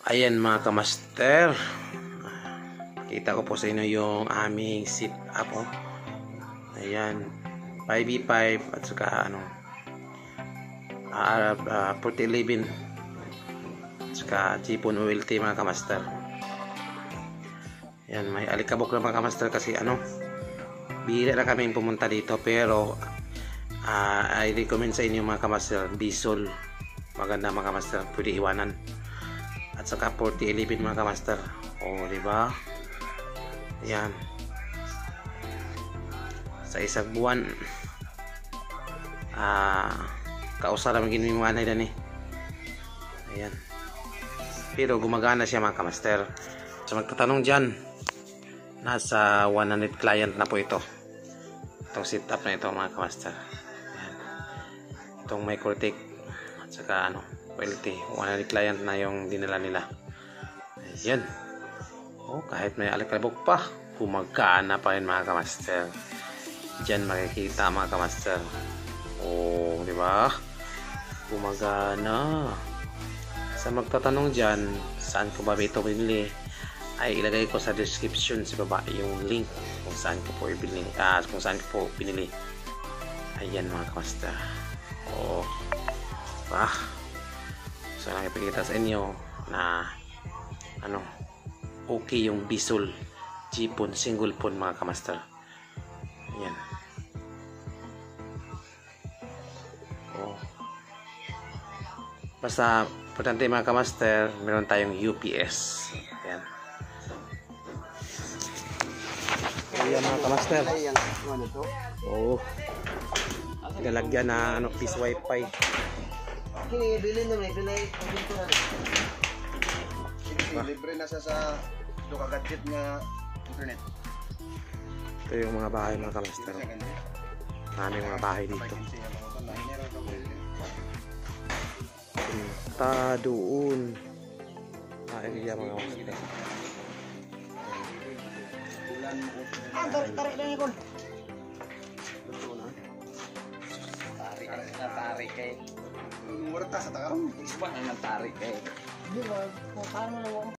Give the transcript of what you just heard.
Ayan mga kamaster, kita ko po sa inyo yung aming sit up. Oh. Ayan, 5v5 at saka 4011 at saka Chipon OLT mga kamaster. Ayan, may alikabok na mga kamaster kasi bihira na kami pumunta dito, pero I recommend sa inyo mga kamaster, Bisol, maganda mga kamaster, pwede iwanan. At saka 4011 mga kamaster. Oh, di ba? Ayan. Sa isang buwan kausa lang gini mo anay dani. Ayan. Pero gumagana siya mga kamaster. So magtatanong diyan, nasa 100 client na po ito. Itong setup na ito mga kamaster. Ayan. Itong Microtech at saka quality, 100 client na yung dinala nila. Ayan. Oh, kahit may alikabok pa, gumagana pa rin mga kamaster. Diyan makikita mga kamaster. Oh, di ba? Gumagana. Sa magtatanong diyan, saan ko ba ito binili? Ay ilagay ko sa description sa baba yung link kung saan ko po ibili, kung saan ko po binili. Ayan mga kamaster. Oh. Bah. So nakipagkita sa inyo na okay yung Bisol Chipon single phone mga kamaster. Ayan. Oh. Basta importante mga kamaster, meron tayong UPS. Ayan. Ayan mga kamaster. Oh. Nalagyan na piece wifi. Kini bilhin na may pinay libre na sa duka gadget nga internet. Ito yung mga bahay mga kamaster. Maraming mga bahay dito. Punta doon. Area mga kamaster. Tarik na ikon. Tarik kay. Murta sa takam. Isba na tarik kay. Di ba? Kung paano